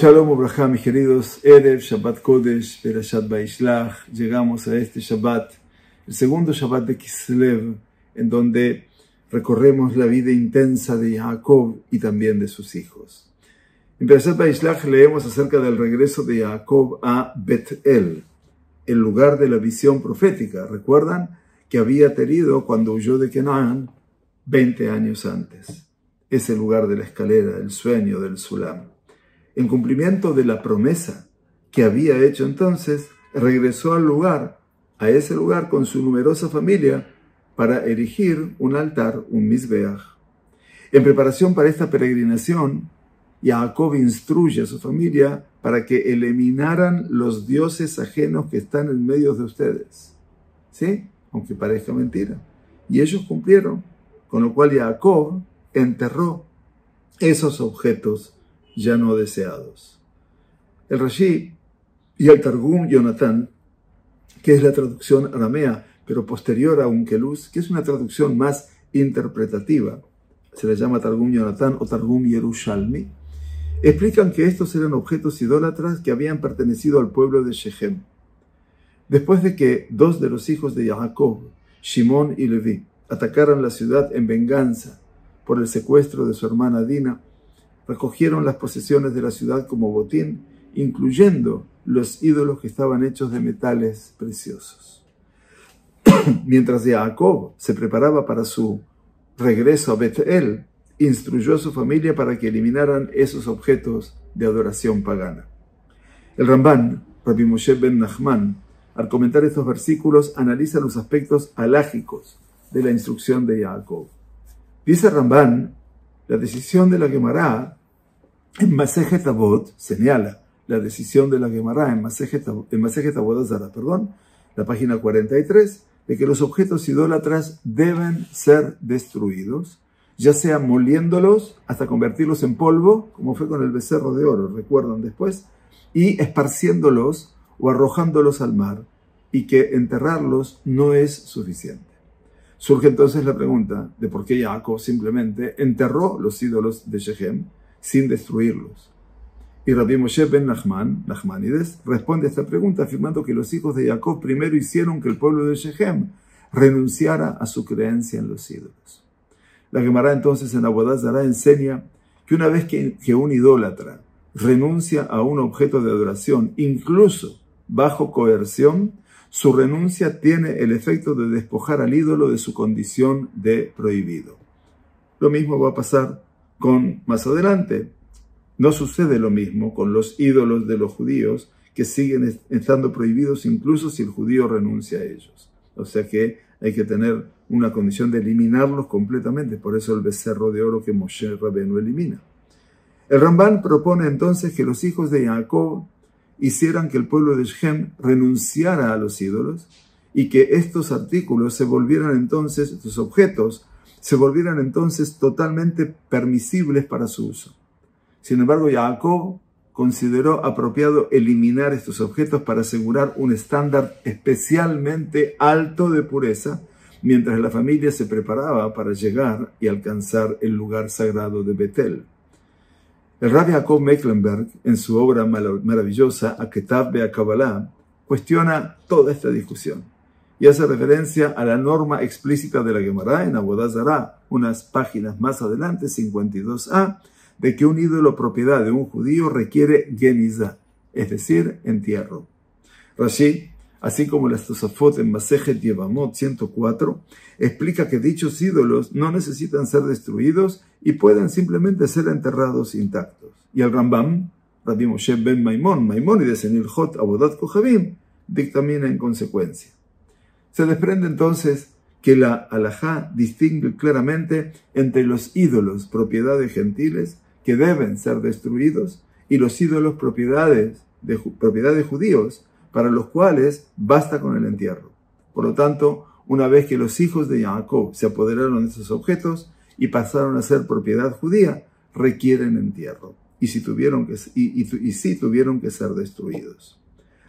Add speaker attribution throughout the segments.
Speaker 1: Shalom Ubraja, mis queridos Erev, Shabbat Kodesh, Perashat Vaishlach. Llegamos a este Shabbat, el segundo Shabbat de Kislev, en donde recorremos la vida intensa de Jacob y también de sus hijos. En Perashat Vaishlach leemos acerca del regreso de Jacob a Bet-El, el lugar de la visión profética. ¿Recuerdan? Que había tenido cuando huyó de Canaán 20 años antes. Ese lugar de la escalera, el sueño del Sulam. En cumplimiento de la promesa que había hecho entonces, regresó al lugar, a ese lugar con su numerosa familia, para erigir un altar, un Mizbeach. En preparación para esta peregrinación, Jacob instruye a su familia para que eliminaran los dioses ajenos que están en medio de ustedes. ¿Sí? Aunque parezca mentira. Y ellos cumplieron, con lo cual Jacob enterró esos objetos ya no deseados. El Rashi y el Targum Yonatán, que es la traducción aramea, pero posterior a Unkeluz, que es una traducción más interpretativa, se le llama Targum Yonatán o Targum Yerushalmi, explican que estos eran objetos idólatras que habían pertenecido al pueblo de Shechem. Después de que dos de los hijos de Jacob, Shimón y Leví, atacaran la ciudad en venganza por el secuestro de su hermana Dina, recogieron las posesiones de la ciudad como botín, incluyendo los ídolos que estaban hechos de metales preciosos. Mientras Jacob se preparaba para su regreso a Bet-El, instruyó a su familia para que eliminaran esos objetos de adoración pagana. El Ramban, Rabbi Moshe ben Nachman, al comentar estos versículos, analiza los aspectos halágicos de la instrucción de Jacob. Dice Ramban, la decisión de la Gemara en Masejet Avot señala la decisión de la Gemara en Masejet Avodah Zarah, la página 43, de que los objetos idólatras deben ser destruidos, ya sea moliéndolos hasta convertirlos en polvo, como fue con el becerro de oro, recuerdan después, y esparciéndolos o arrojándolos al mar, y que enterrarlos no es suficiente. Surge entonces la pregunta de por qué Jacob simplemente enterró los ídolos de Shechem sin destruirlos. Y Rabbi Moshe ben Nachmanides, responde a esta pregunta afirmando que los hijos de Jacob primero hicieron que el pueblo de Shechem renunciara a su creencia en los ídolos. La Gemara entonces en Avodah Zarah enseña que una vez que un idólatra renuncia a un objeto de adoración, incluso bajo coerción, su renuncia tiene el efecto de despojar al ídolo de su condición de prohibido. Lo mismo va a pasar más adelante. No sucede lo mismo con los ídolos de los judíos que siguen estando prohibidos incluso si el judío renuncia a ellos. O sea que hay que tener una condición de eliminarlos completamente. Por eso el becerro de oro que Moshe Rabbeinu elimina. El Ramban propone entonces que los hijos de Jacob hicieran que el pueblo de Shechem renunciara a los ídolos y que estos artículos estos objetos se volvieran entonces totalmente permisibles para su uso. Sin embargo, Jacob consideró apropiado eliminar estos objetos para asegurar un estándar especialmente alto de pureza, mientras la familia se preparaba para llegar y alcanzar el lugar sagrado de Betel. El Rabbi Jacob Mecklenberg, en su obra maravillosa, Aketav Be'Kabbalah, cuestiona toda esta discusión y hace referencia a la norma explícita de la Gemara en Avodah Zarah, unas páginas más adelante, 52a, de que un ídolo propiedad de un judío requiere genizah, es decir, entierro. Rashi, así como las Tosafot en Masejet Yevamot 104, explica que dichos ídolos no necesitan ser destruidos y pueden simplemente ser enterrados intactos. Y el Rambam, Rabbi Moshe ben Maimónides en Ilhot Avodat Kohabim, dictamina en consecuencia. Se desprende entonces que la halajá distingue claramente entre los ídolos propiedad de gentiles que deben ser destruidos y los ídolos propiedad de judíos para los cuales basta con el entierro. Por lo tanto, una vez que los hijos de Jacob se apoderaron de esos objetos y pasaron a ser propiedad judía, requieren entierro y sí tuvieron que ser destruidos.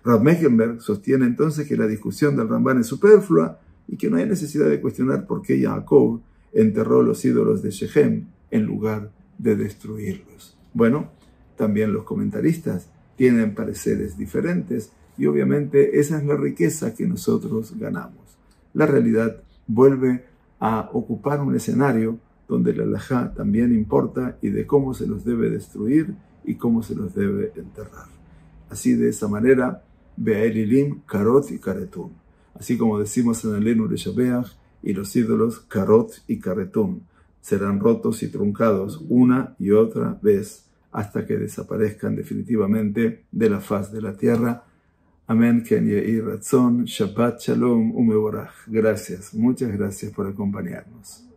Speaker 1: Rav Mecklenberg sostiene entonces que la discusión del Ramban es superflua y que no hay necesidad de cuestionar por qué Jacob enterró los ídolos de Shechem en lugar de destruirlos. Bueno, también los comentaristas tienen pareceres diferentes y obviamente esa es la riqueza que nosotros ganamos. La realidad vuelve a ocupar un escenario donde la halajá también importa y de cómo se los debe destruir y cómo se los debe enterrar. Así de esa manera, Be'elilim, Karot y Karetun. Así como decimos en el Lenu Leshabeach, y los ídolos Karot y Karetun serán rotos y truncados una y otra vez hasta que desaparezcan definitivamente de la faz de la tierra. Amén, Ken Yehi Ratzon, Shabbat Shalom Umevorach. Gracias, muchas gracias por acompañarnos.